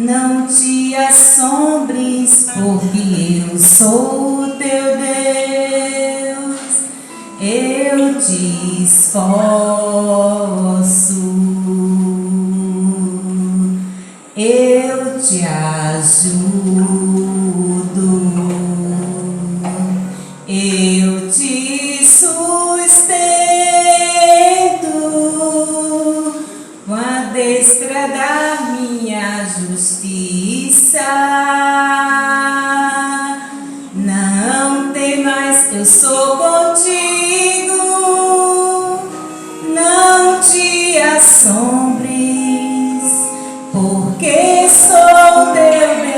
Não te assombres, porque eu sou teu Deus, eu te esforço, eu te ajudo, eu te sustento com a destra da minha justiça. Não temas, eu sou contigo. Não te assombres, porque sou teu Deus.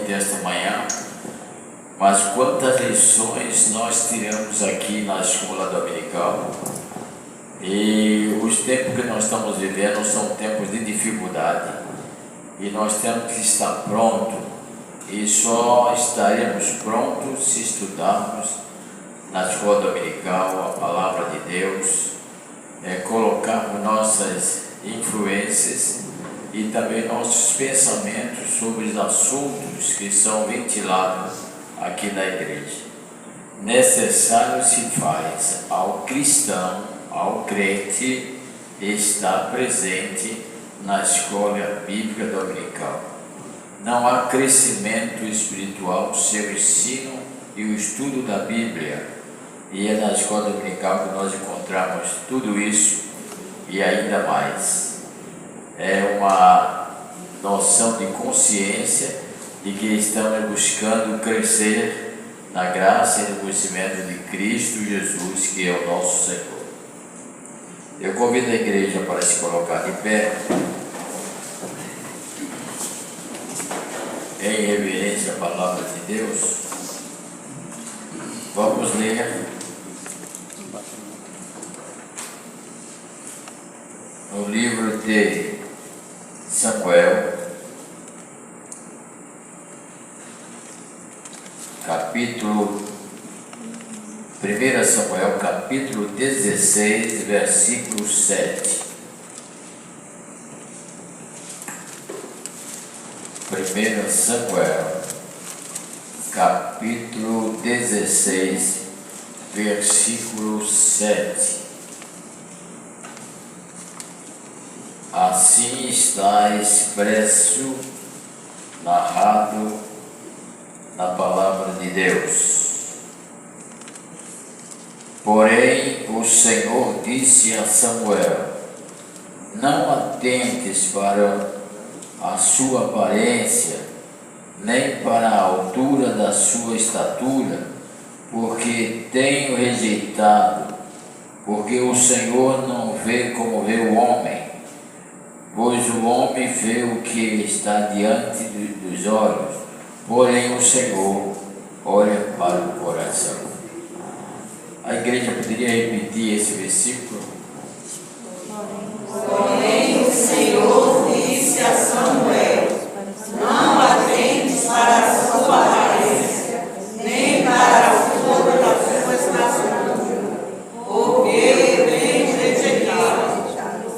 desta manhã, mas quantas lições nós tiramos aqui na escola dominical. E os tempos que nós estamos vivendo são tempos de dificuldade, e nós temos que estar prontos, e só estaremos prontos se estudarmos na escola dominical a palavra de Deus, colocarmos nossas influências e também nossos pensamentos sobre os assuntos que são ventilados aqui na igreja. Necessário se faz ao cristão, ao crente, estar presente na escola bíblica dominical. Não há crescimento espiritual sem o ensino e o estudo da Bíblia, e é na escola dominical que nós encontramos tudo isso e ainda mais. É uma noção de consciência de que estamos buscando crescer na graça e no conhecimento de Cristo Jesus, que é o nosso Senhor. Eu convido a igreja para se colocar de pé, em reverência à palavra de Deus. Vamos ler no livro de Samuel, capítulo 1 Samuel, capítulo 16, versículo 7. 1 Samuel, capítulo 16, versículo 7. Assim está expresso, narrado na palavra de Deus. Porém, o Senhor disse a Samuel: não atentes para a sua aparência, nem para a altura da sua estatura, porque tenho rejeitado, porque o Senhor não vê como vê o homem, pois o homem vê o que está diante dos olhos, porém o Senhor olha para o coração. A igreja poderia repetir esse versículo? Porém o Senhor disse a Samuel: não atentes para a sua aparência, nem para a altura da sua estatura, porque tem rejeitado,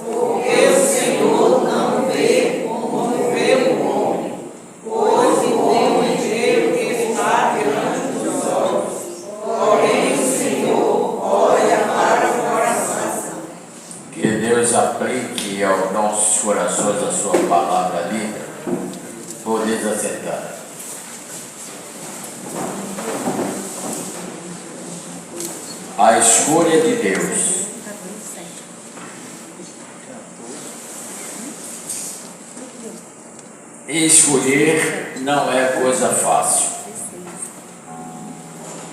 porque o Senhor não vê como vê o homem, pois o homem vê o que está diante dos olhos, porém o Senhor olha para o coração. Que Deus aplique aos nossos corações a sua palavra linda. Podeis acertar. A escolha de Deus. Escolher não é coisa fácil.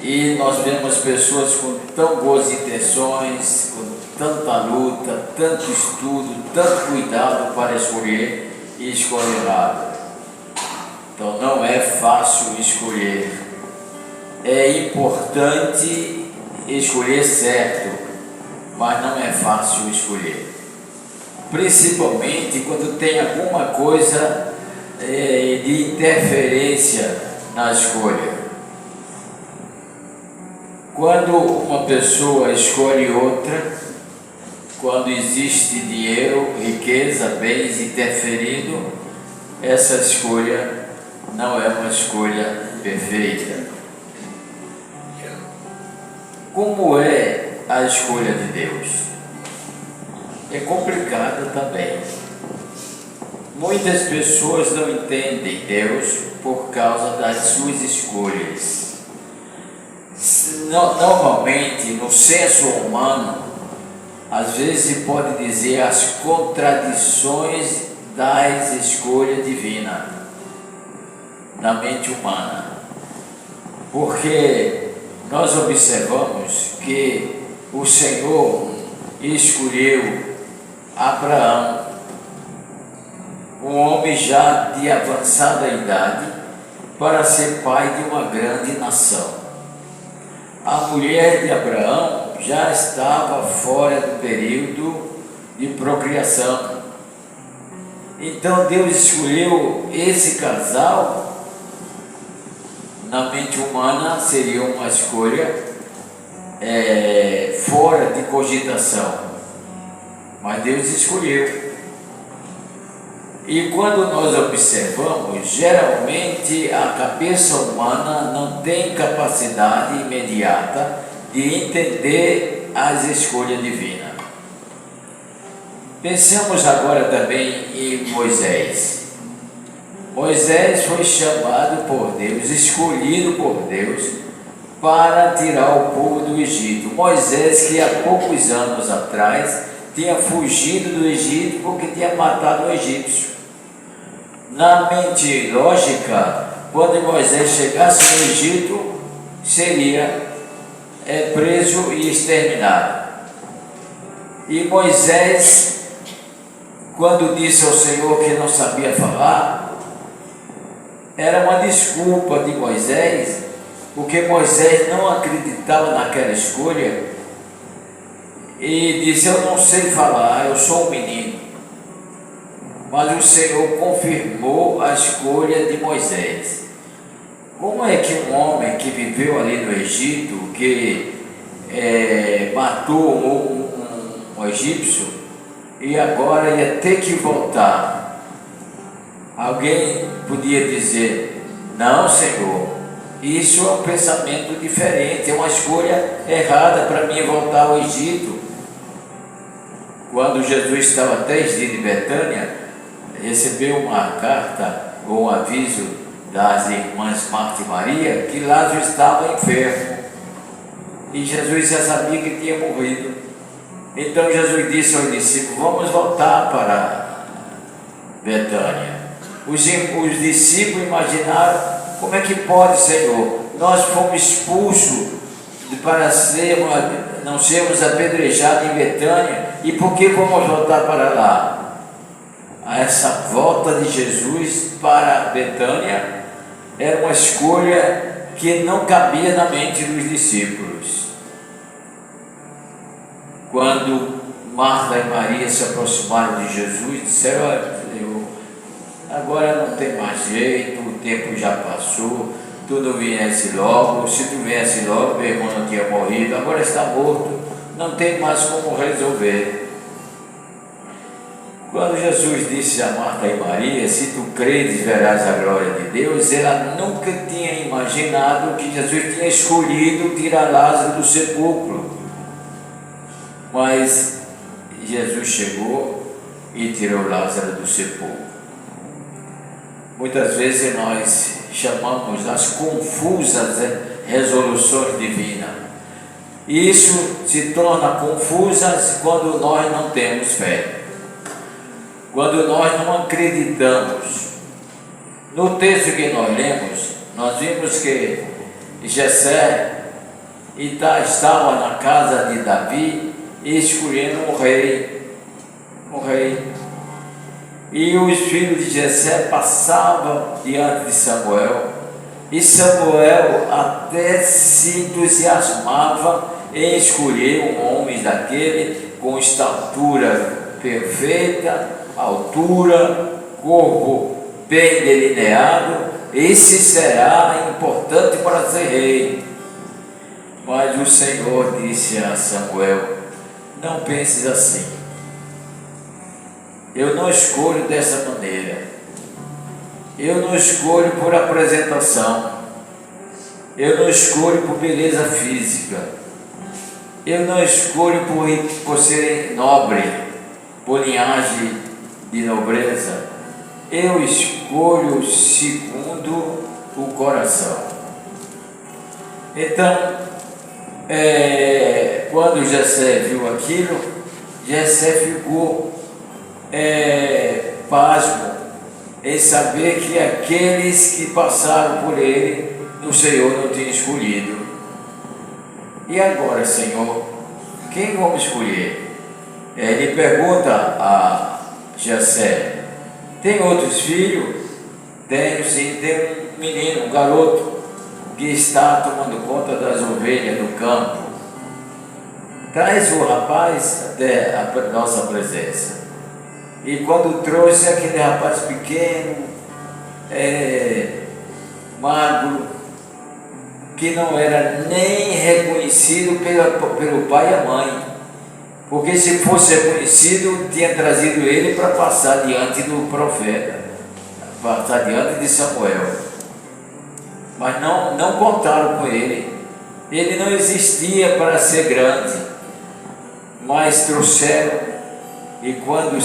E nós vemos pessoas com tão boas intenções, com tanta luta, tanto estudo, tanto cuidado para escolher e escolher errado. Então não é fácil escolher. É importante escolher certo, mas não é fácil escolher. Principalmente quando tem alguma coisa de interferência na escolha. Quando uma pessoa escolhe outra, quando existe dinheiro, riqueza, bens interferindo, essa escolha não é uma escolha perfeita. Como é a escolha de Deus? É complicada também. Muitas pessoas não entendem Deus por causa das suas escolhas. Normalmente, no senso humano, às vezes se pode dizer as contradições das escolhas divinas na mente humana, porque nós observamos que o Senhor escolheu Abraão, um homem já de avançada idade, para ser pai de uma grande nação. A mulher de Abraão já estava fora do período de procriação. Então Deus escolheu esse casal. Na mente humana seria uma escolha fora de cogitação, mas Deus escolheu. E quando nós observamos, geralmente a cabeça humana não tem capacidade imediata de entender as escolhas divinas. Pensemos agora também em Moisés. Moisés foi chamado por Deus, escolhido por Deus, para tirar o povo do Egito. Moisés, que há poucos anos atrás tinha fugido do Egito porque tinha matado o egípcio. Na mente lógica, quando Moisés chegasse no Egito, seria preso e exterminado. E Moisés, quando disse ao Senhor que não sabia falar, era uma desculpa de Moisés, porque Moisés não acreditava naquela escolha e disse: eu não sei falar, eu sou um menino. Mas o Senhor confirmou a escolha de Moisés. Como é que um homem que viveu ali no Egito, que matou um egípcio e agora ia ter que voltar, alguém podia dizer: não, Senhor, isso é um pensamento diferente, é uma escolha errada para mim voltar ao Egito. Quando Jesus estava 3 dias em Betânia, recebeu uma carta ou um aviso das irmãs Marta e Maria que Lázaro estava enfermo e Jesus já sabia que tinha morrido. Então Jesus disse aos discípulos: vamos voltar para Betânia. Os discípulos imaginaram: como é que pode, Senhor? Nós fomos expulsos para não sermos apedrejados em Betânia, e por que vamos voltar para lá? Essa volta de Jesus para Betânia era uma escolha que não cabia na mente dos discípulos. Quando Marta e Maria se aproximaram de Jesus, disseram: olha, agora não tem mais jeito, o tempo já passou, tu não viesse logo, se tu viesse logo, meu irmão não tinha morrido, agora está morto, não tem mais como resolver. Quando Jesus disse a Marta e Maria: se tu credes, verás a glória de Deus, ela nunca tinha imaginado que Jesus tinha escolhido tirar Lázaro do sepulcro. Mas Jesus chegou e tirou Lázaro do sepulcro. Muitas vezes nós chamamos as confusas resoluções divinas. Isso se torna confusas quando nós não temos fé. Quando nós não acreditamos. No texto que nós lemos, nós vimos que Jessé estava na casa de Davi escolhendo um rei. E os filhos de Jessé passavam diante de Samuel, e Samuel até se entusiasmava em escolher um homem daquele com estatura perfeita, altura, corpo bem delineado. Esse será importante para ser rei. Mas o Senhor disse a Samuel: não penses assim, eu não escolho dessa maneira, eu não escolho por apresentação, eu não escolho por beleza física, eu não escolho por ser nobre, por linhagem de nobreza, eu escolho segundo o coração. Então, quando Jessé viu aquilo, Jessé ficou pasmo em saber que aqueles que passaram por ele, o Senhor não tinha escolhido. E agora, Senhor, quem vamos escolher? Ele pergunta a Jessé: tem outros filhos? Tenho sim, tem menino, um garoto, que está tomando conta das ovelhas no campo. Traz o rapaz até a nossa presença. E quando trouxe aquele rapaz pequeno, magro, que não era nem reconhecido pelo pai e a mãe, porque se fosse reconhecido, tinha trazido ele para passar diante do profeta, passar diante de Samuel. Mas não contaram com ele. Ele não existia para ser grande, mas trouxeram. E quando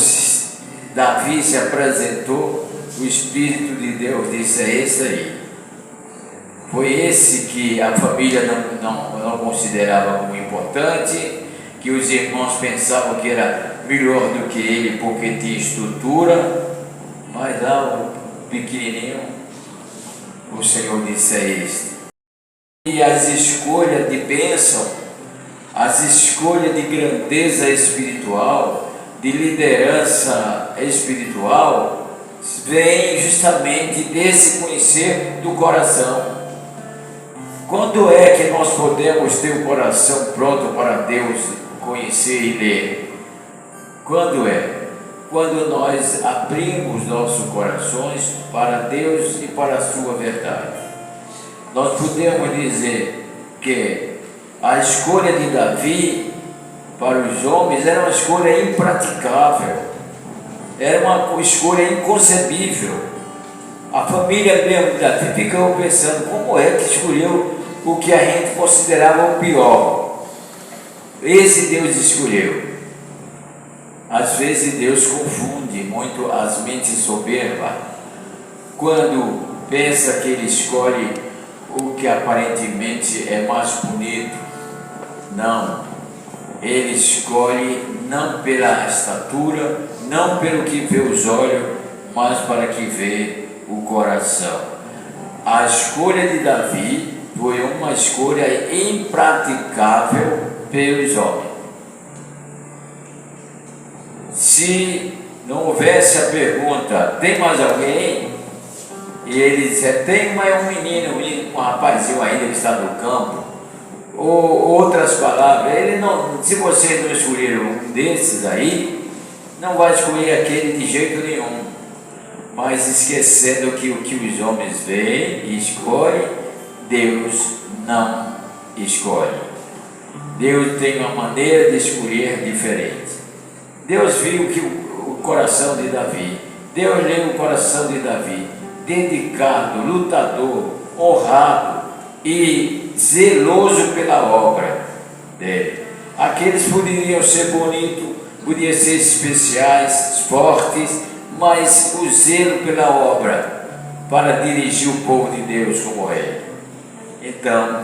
Davi se apresentou, o Espírito de Deus disse: é esse aí. Foi esse que a família não considerava como importante, que os irmãos pensavam que era melhor do que ele porque tinha estrutura, mas lá o pequenininho, o Senhor disse: é este. E as escolhas de bênção, as escolhas de grandeza espiritual, de liderança espiritual, vêm justamente desse conhecer do coração. Quando é que nós podemos ter o coração pronto para Deus conhecer e ler? Quando é? Quando nós abrimos nossos corações para Deus e para a sua verdade. Nós podemos dizer que a escolha de Davi para os homens era uma escolha impraticável, era uma escolha inconcebível. A família mesmo de Davi ficou pensando: como é que escolheu o que a gente considerava o pior? Esse Deus escolheu. Às vezes Deus confunde muito as mentes soberbas quando pensa que Ele escolhe o que aparentemente é mais bonito. Não, Ele escolhe não pela estatura, não pelo que vê os olhos, mas para que vê o coração. A escolha de Davi foi uma escolha impraticável pelos homens. Se não houvesse a pergunta: tem mais alguém? E ele dizia: tem mais um menino, um rapazinho ainda que está no campo, ou outras palavras, ele não, se vocês não escolheram um desses aí, não vai escolher aquele de jeito nenhum. Mas esquecendo que o que os homens veem e escolhem, Deus não escolhe. Deus tem uma maneira de escolher diferente. Deus viu que o coração de Davi, Deus leu o coração de Davi, dedicado, lutador, honrado e zeloso pela obra dele. Aqueles poderiam ser bonitos, podiam ser especiais, fortes, mas o zelo pela obra para dirigir o povo de Deus como ele. Então,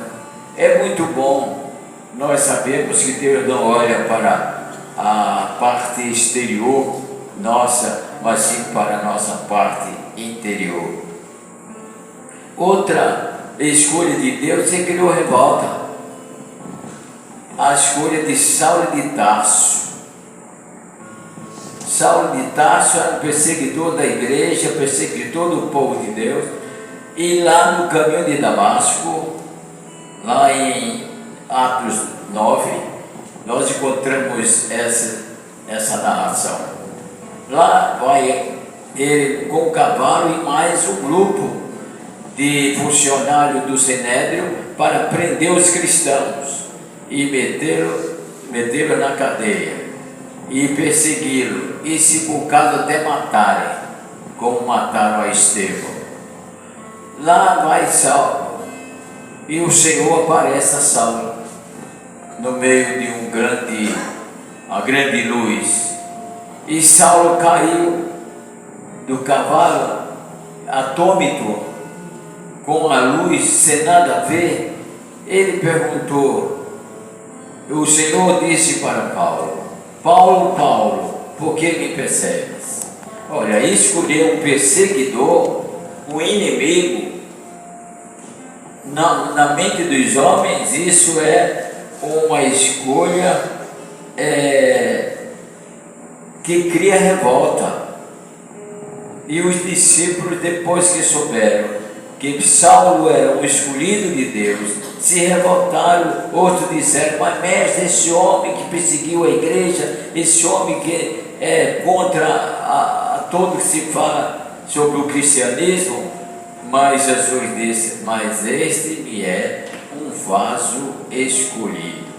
é muito bom nós sabemos que Deus não olha para a parte exterior nossa, mas sim para a nossa parte interior. Outra escolha de Deus é que criou revolta. A escolha de Saulo de Tarso. Saulo de Tarso era um perseguidor da igreja, perseguidor do povo de Deus, e lá no caminho de Damasco, lá em Atos 9, nós encontramos essa narração. Lá vai ele com o cavalo e mais um grupo de funcionários do Sinédrio para prender os cristãos e metê-lo na cadeia e persegui-lo, e se por caso até matarem, como mataram a Estevão. Lá vai Saulo, e o Senhor aparece a Saulo no meio de uma grande luz, e Saulo caiu do cavalo atônito com a luz, sem nada a ver. Ele perguntou, o Senhor disse para Paulo: Paulo, Paulo, por que me persegues? Olha, escolher um perseguidor, um inimigo, na mente dos homens, isso é uma escolha que cria revolta. E os discípulos, depois que souberam que Saulo era um escolhido de Deus, se revoltaram. Outros disseram: mas mestre, esse homem que perseguiu a igreja, esse homem que é contra a tudo que se fala sobre o cristianismo. Mas Jesus disse: mas este me é um vaso escolhido.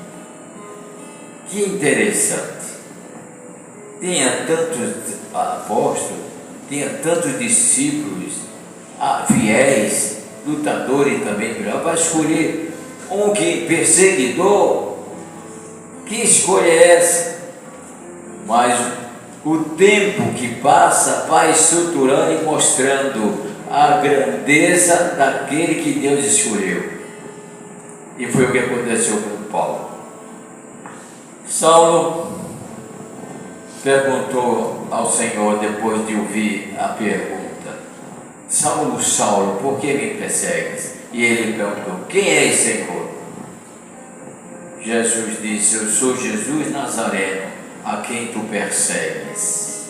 Que interessante. Tinha tantos apóstolos, tinha tantos discípulos, fiéis, lutadores também, para escolher um que perseguidor. Que escolha é essa? Mas o tempo que passa vai estruturando e mostrando a grandeza daquele que Deus escolheu. E foi o que aconteceu com Paulo. Saulo perguntou ao Senhor, depois de ouvir a pergunta: Saulo, Saulo, por que me persegues? E ele perguntou: quem és, Senhor? Jesus disse: eu sou Jesus Nazareno, a quem tu persegues.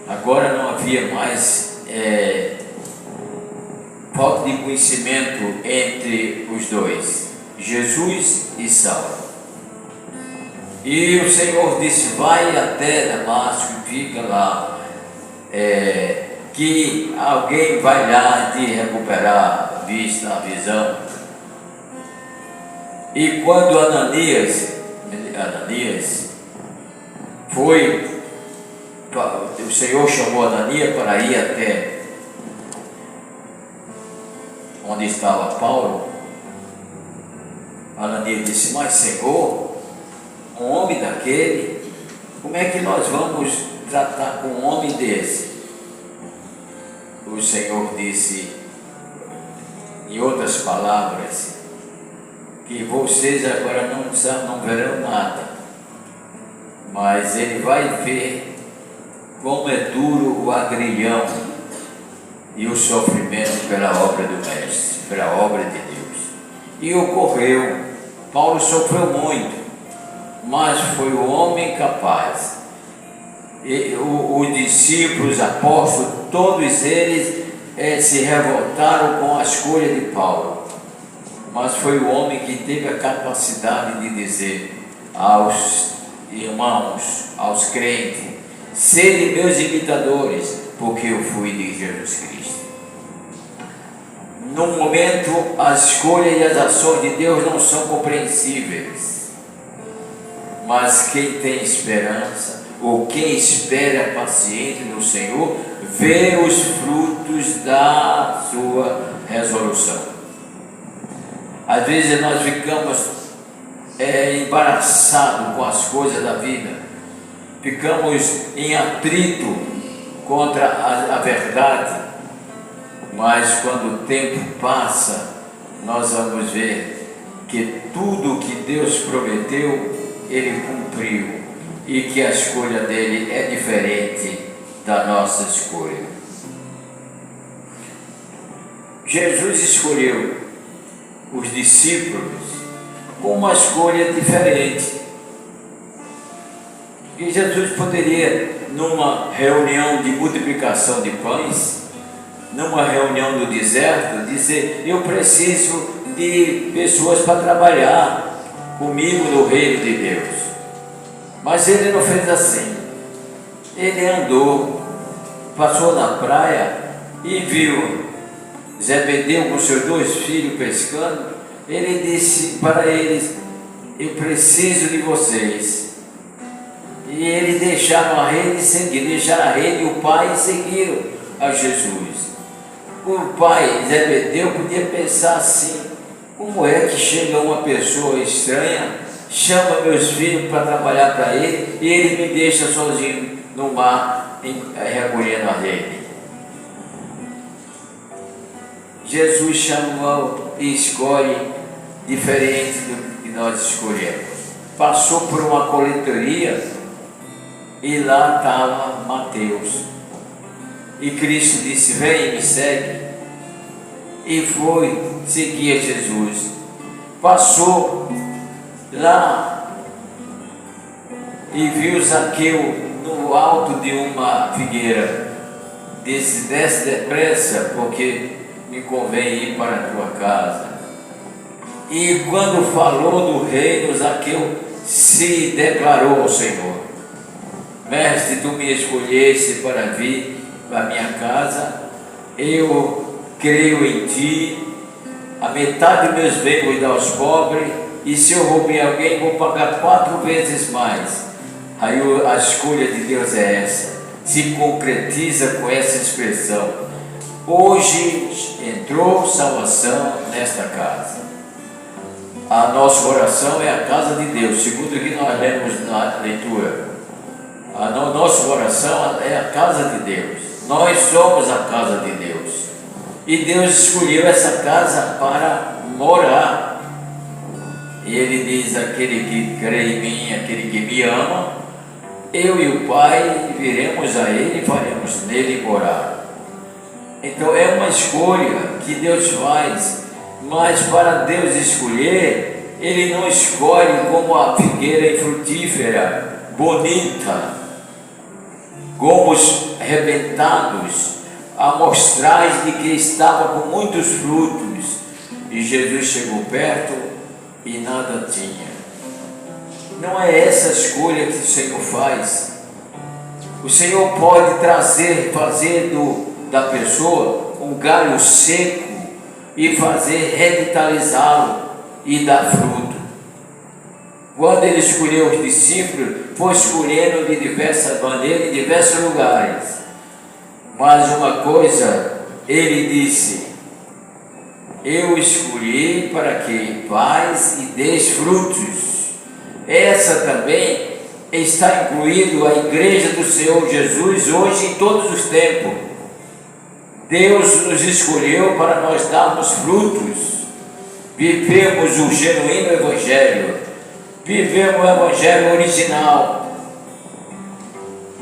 Agora não havia mais falta de conhecimento entre os dois, Jesus e Saulo. E o Senhor disse: vai até Damasco e fica lá, que alguém vai lá te recuperar a vista, a visão. E quando Ananias foi, o Senhor chamou Ananias para ir até onde estava Paulo. Ananias disse: mas Senhor, um homem daquele, como é que nós vamos tratar com um homem desse? O Senhor disse, em outras palavras, que vocês agora não verão nada, mas ele vai ver como é duro o agrilhão e o sofrimento pela obra do Mestre, pela obra de Deus. E ocorreu, Paulo sofreu muito, mas foi o homem capaz. E os discípulos, os apóstolos, todos eles se revoltaram com a escolha de Paulo. Mas foi o homem que teve a capacidade de dizer aos irmãos, aos crentes: sede meus imitadores, porque eu fui de Jesus Cristo. No momento, as escolhas e as ações de Deus não são compreensíveis. Mas quem tem esperança, ou quem espera paciente no Senhor, vê os frutos da sua resolução. Às vezes nós ficamos embaraçados com as coisas da vida, ficamos em atrito contra a verdade, mas quando o tempo passa, nós vamos ver que tudo que Deus prometeu, Ele cumpriu, e que a escolha dele é diferente da nossa escolha. Jesus escolheu os discípulos com uma escolha diferente. E Jesus poderia, numa reunião de multiplicação de pães, numa reunião no deserto, dizer: eu preciso de pessoas para trabalhar comigo no reino de Deus. Mas ele não fez assim. Ele andou, passou na praia e viu Zebedeu com seus 2 filhos pescando. Ele disse para eles: eu preciso de vocês. E eles deixaram a rede e seguiram, deixaram a rede e o pai e seguiram a Jesus. O pai Zebedeu podia pensar assim: como é que chega uma pessoa estranha, chama meus filhos para trabalhar para ele e ele me deixa sozinho no mar, recolhendo a rede? Jesus chamou e escolhe diferente do que nós escolhemos. Passou por uma coletoria e lá estava Mateus. E Cristo disse: vem e me segue. E foi seguir Jesus. Passou lá e viu Zaqueu no alto de uma figueira. Desce depressa, porque me convém ir para a tua casa. E quando falou do reino, Zaqueu se declarou ao Senhor: Mestre, tu me escolheste para vir para a minha casa, eu creio em ti, a metade dos meus bens vou dar aos pobres, e se eu roubei alguém, vou pagar 4 vezes mais. Aí a escolha de Deus é essa, se concretiza com essa expressão: hoje entrou salvação nesta casa. A nossa oração é a casa de Deus, segundo o que nós lemos na leitura. A nossa oração é a casa de Deus. Nós somos a casa de Deus. E Deus escolheu essa casa para morar. E Ele diz: aquele que crê em mim, aquele que me ama, eu e o Pai viremos a Ele e faremos nele morar. Então é uma escolha que Deus faz. Mas para Deus escolher, Ele não escolhe como a figueira infrutífera, bonita, gomos rebentados, amostrais de que estava com muitos frutos. E Jesus chegou perto e nada tinha. Não é essa escolha que o Senhor faz. O Senhor pode fazer da pessoa um galho seco e fazer revitalizá-lo e dar fruto. Quando Ele escolheu os discípulos, foi escolhendo de diversas maneiras, em diversos lugares. Mas uma coisa, Ele disse: eu escolhi para que vais e deis frutos. Essa também está incluído a igreja do Senhor Jesus hoje em todos os tempos. Deus nos escolheu para nós darmos frutos, vivemos o genuíno Evangelho, vivemos o Evangelho original,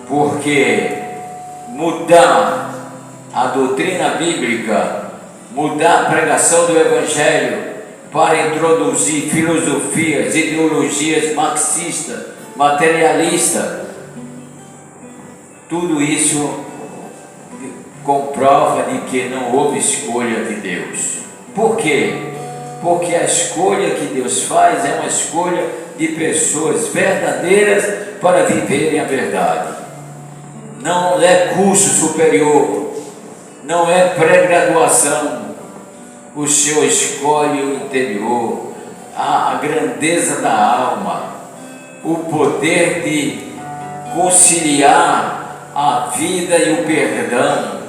porque mudar a doutrina bíblica, mudar a pregação do Evangelho para introduzir filosofias, ideologias marxistas, materialistas, tudo isso comprova de que não houve escolha de Deus. Por quê? Porque a escolha que Deus faz é uma escolha de pessoas verdadeiras para viverem a verdade. Não é curso superior, não é pré-graduação. O Senhor escolhe o interior, a grandeza da alma, o poder de conciliar a vida e o perdão,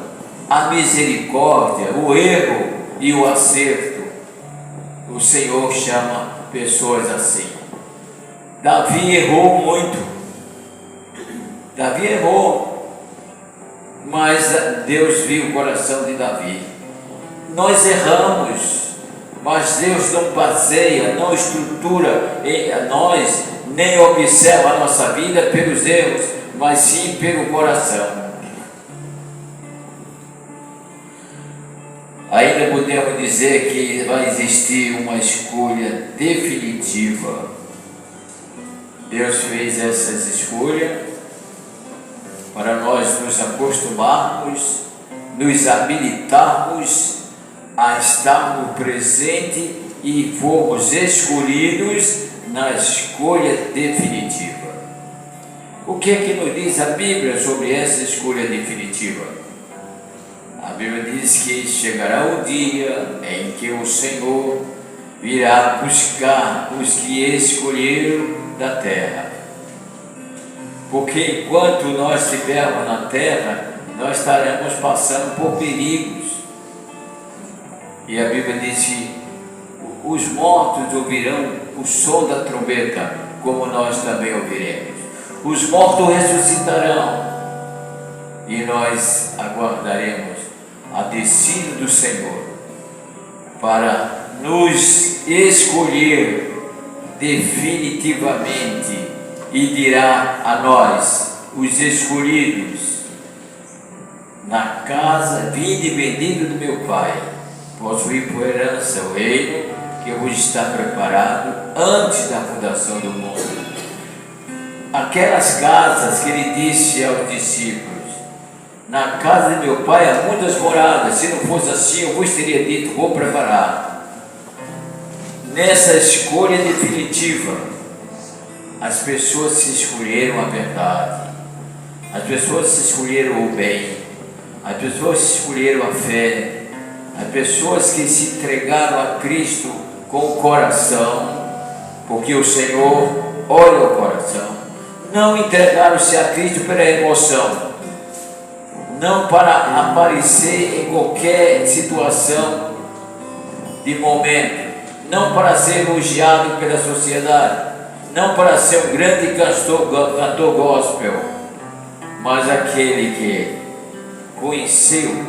a misericórdia, o erro e o acerto. O Senhor chama pessoas assim. Davi errou muito. Davi errou, mas Deus viu o coração de Davi. Nós erramos, mas Deus não baseia, não estrutura em nós, nem observa a nossa vida pelos erros, mas sim pelo coração. Ainda podemos dizer que vai existir uma escolha definitiva. Deus fez essas escolhas para nós nos acostumarmos, nos habilitarmos a estarmos presentes e fomos escolhidos na escolha definitiva. O que é que nos diz a Bíblia sobre essa escolha definitiva? A Bíblia diz que chegará o dia em que o Senhor virá buscar os que escolheram da terra. Porque enquanto nós estivermos na terra, nós estaremos passando por perigos. E a Bíblia diz que os mortos ouvirão o som da trombeta, como nós também ouviremos. Os mortos ressuscitarão e nós aguardaremos a descida do Senhor para nos escolher definitivamente e dirá a nós, os escolhidos: na casa, vinde bendito do meu Pai, possuir por herança o reino que vos está preparado antes da fundação do mundo. Aquelas casas que Ele disse aos discípulos: Na casa de meu pai há muitas moradas, se não fosse assim eu vos teria dito, vou preparar. Nessa escolha definitiva, as pessoas se escolheram a verdade, as pessoas se escolheram o bem, as pessoas se escolheram a fé, as pessoas que se entregaram a Cristo com o coração, porque o Senhor olha o coração. Não entregaram-se a Cristo pela emoção, não para aparecer em qualquer situação de momento, não para ser elogiado pela sociedade, não para ser um grande cantor gospel, mas aquele que conheceu,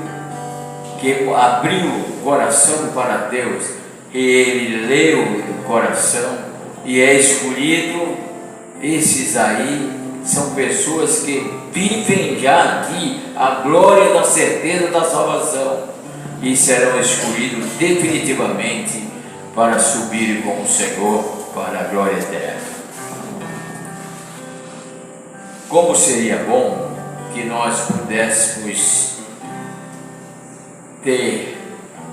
que abriu o coração para Deus, e ele leu o coração e é escolhido. Esses aí são pessoas que vivem já aqui a glória da certeza da salvação e serão escolhidos definitivamente para subir com o Senhor para a glória eterna. Como seria bom que nós pudéssemos ter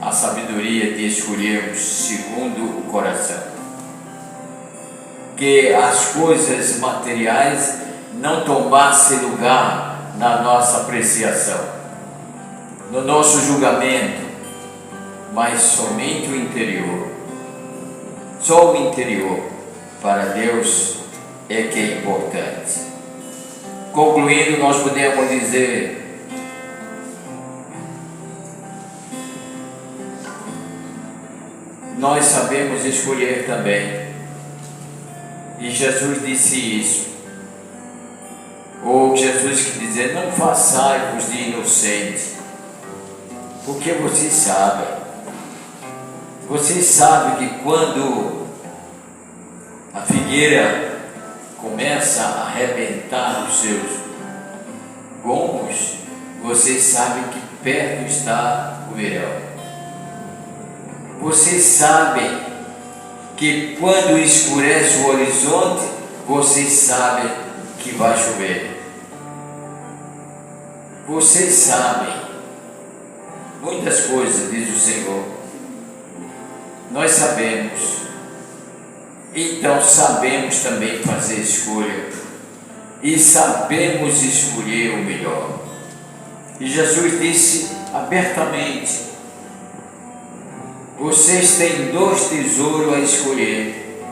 a sabedoria de escolhermos segundo o coração, que as coisas materiais não tomassem lugar na nossa apreciação, no nosso julgamento, mas somente o interior. Só o interior para Deus é que é importante. Concluindo, nós podemos dizer: nós sabemos escolher também. E Jesus disse isso. Ou Jesus que dizer: não façai-vos de inocente, porque vocês sabem que quando a figueira começa a arrebentar os seus gomos, vocês sabem que perto está o verão. Vocês sabem que quando escurece o horizonte, vocês sabem que vai chover. Vocês sabem muitas coisas, diz o Senhor. Nós sabemos. Então sabemos também fazer escolha e sabemos escolher o melhor. E Jesus disse abertamente: vocês têm dois tesouros a escolher,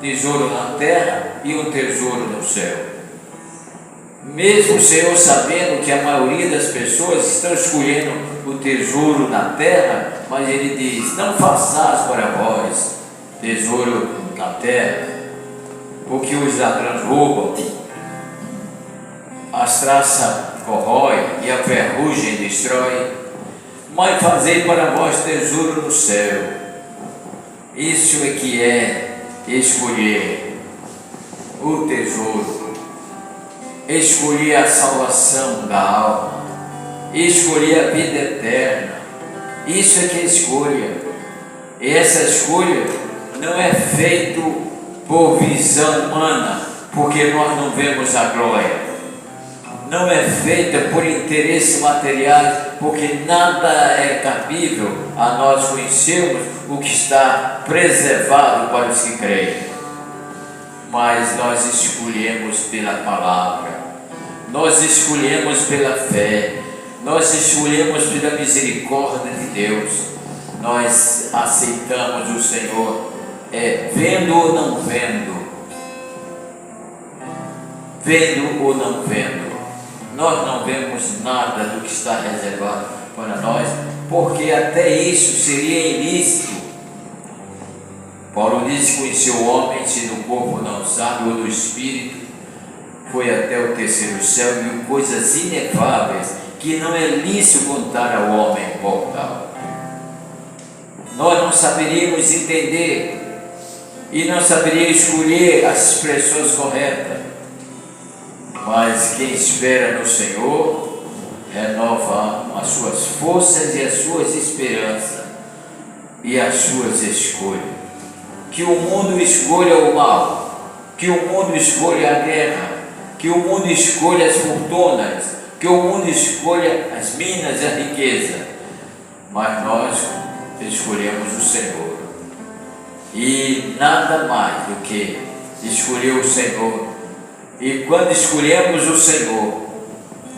tesouro na terra e um tesouro no céu. Mesmo o Senhor sabendo que a maioria das pessoas estão escolhendo o tesouro na terra, mas Ele diz: não façais para vós tesouro na terra, porque os ladrões roubam, as traças corroem e a ferrugem destrói, mas fazei para vós tesouro no céu. Isso é que é escolher o tesouro, escolher a salvação da alma, escolher a vida eterna. Isso é que é escolha. E essa escolha não é feito por visão humana, porque nós não vemos a glória. Não é feita por interesses materiais, porque nada é cabível a nós conhecermos o que está preservado para os que creem. Mas nós escolhemos pela palavra, nós escolhemos pela fé, nós escolhemos pela misericórdia de Deus. Nós aceitamos o Senhor, vendo ou não vendo, vendo ou não vendo. Nós não vemos nada do que está reservado para nós, porque até isso seria ilícito. Paulo diz: conheceu o homem, se do corpo não sabe, ou do espírito, foi até o terceiro céu, e viu coisas inefáveis que não é lícito contar ao homem mortal. Nós não saberíamos entender e não saberíamos escolher as expressões corretas. Mas quem espera no Senhor renova as suas forças e as suas esperanças e as suas escolhas. Que o mundo escolha o mal, que o mundo escolha a guerra, que o mundo escolha as fortunas, que o mundo escolha as minas e a riqueza, mas nós escolhemos o Senhor. E nada mais do que escolher o Senhor. E quando escolhemos o Senhor,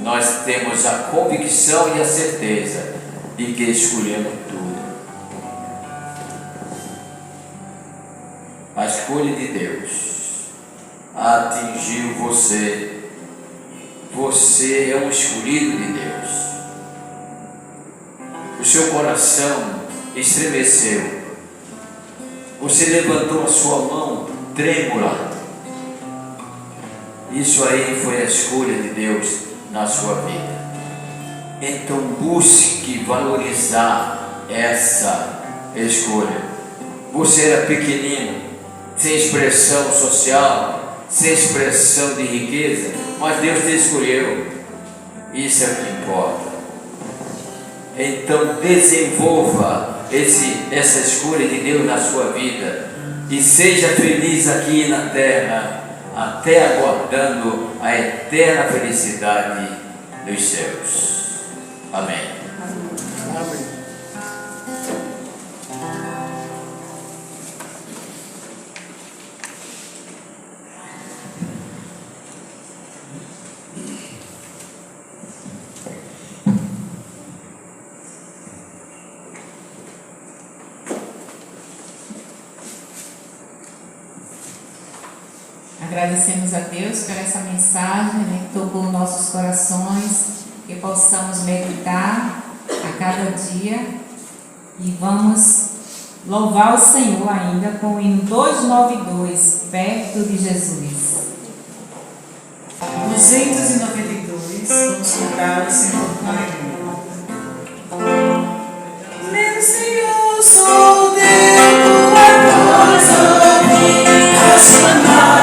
nós temos a convicção e a certeza de que escolhemos tudo. A escolha de Deus atingiu você. Você é um escolhido de Deus. O seu coração estremeceu. Você levantou a sua mão trêmula. Isso aí foi a escolha de Deus na sua vida. Então busque valorizar essa escolha. Você era pequenino, sem expressão social, sem expressão de riqueza, mas Deus te escolheu. Isso é o que importa. Então desenvolva essa escolha de Deus na sua vida e seja feliz aqui na terra, até aguardando a eterna felicidade dos céus. Amém. Amém. Agradecemos a Deus por essa mensagem, que tocou nossos corações, que possamos meditar a cada dia e vamos louvar o Senhor ainda com o hino 292, perto de Jesus. 292, vamos cantar o Senhor com alegria. Meu Senhor, sou teu, tua coisa a chamar.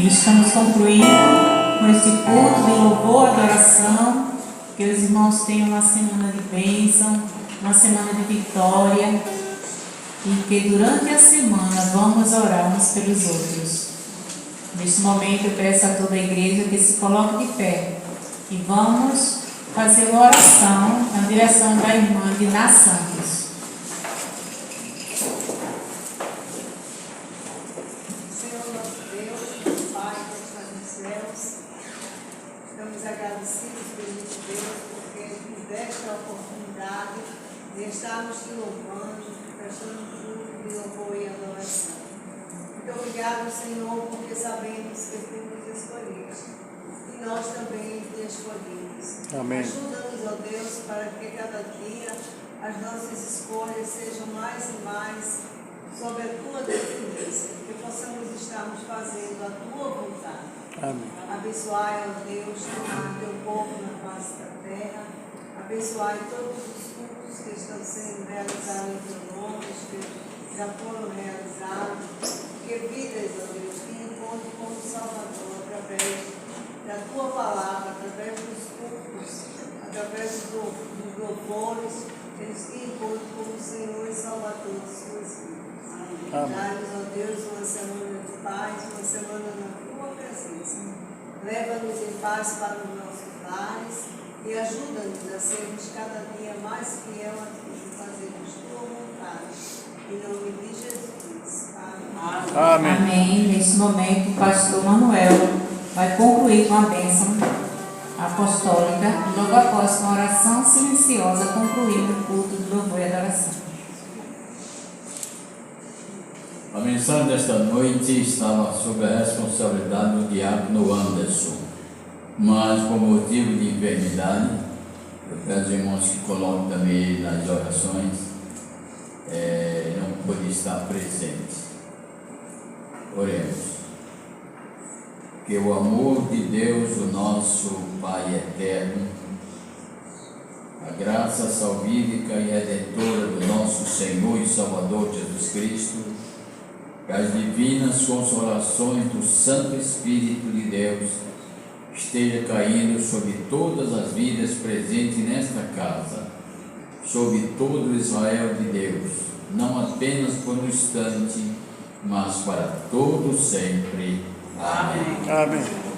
Estamos concluindo com esse culto de louvor, adoração. Que os irmãos tenham uma semana de bênção, uma semana de vitória. E que durante a semana vamos orar uns pelos outros. Neste momento eu peço a toda a igreja que se coloque de pé. E vamos fazer uma oração na direção da irmã Diná Santos. desta oportunidade de estarmos te louvando, prestando culto de louvor e adoração. Muito obrigado, Senhor, porque sabemos que tu nos escolheste e nós também te escolhemos. Amém. Ajuda-nos, ó Deus, para que cada dia as nossas escolhas sejam mais e mais sob a tua dependência, que possamos estarmos fazendo a tua vontade. Amém. Abençoai, ó Deus, teu povo na face da terra. Abençoai todos os cultos que estão sendo realizados em teu nome, que já foram realizados. Que vidas, ó Deus, que encontro com o Salvador através da tua palavra, através dos cultos, através dos louvores, eles que encontram com o Senhor e Salvador de suas vidas. Dá-nos, ó Deus, uma semana de paz, uma semana na tua presença. Leva-nos em paz para os nossos lares e ajuda-nos a sermos cada dia mais fiel a ti e fazermos tua vontade. Em nome de Jesus. Amém. Amém. Amém. Neste momento, o pastor Manuel vai concluir com a bênção apostólica e logo após com a oração silenciosa concluindo o culto de louvor e adoração. A mensagem desta noite estava sob a responsabilidade do diácono Anderson, mas por motivo de enfermidade, eu peço aos irmãos que coloquem também nas orações, não pôde estar presente. Oremos. Que o amor de Deus, o nosso Pai eterno, a graça salvífica e redentora do nosso Senhor e Salvador Jesus Cristo, que as divinas consolações do Santo Espírito de Deus esteja caindo sobre todas as vidas presentes nesta casa, sobre todo o Israel de Deus, não apenas por um instante, mas para todo sempre. Amém. Amém.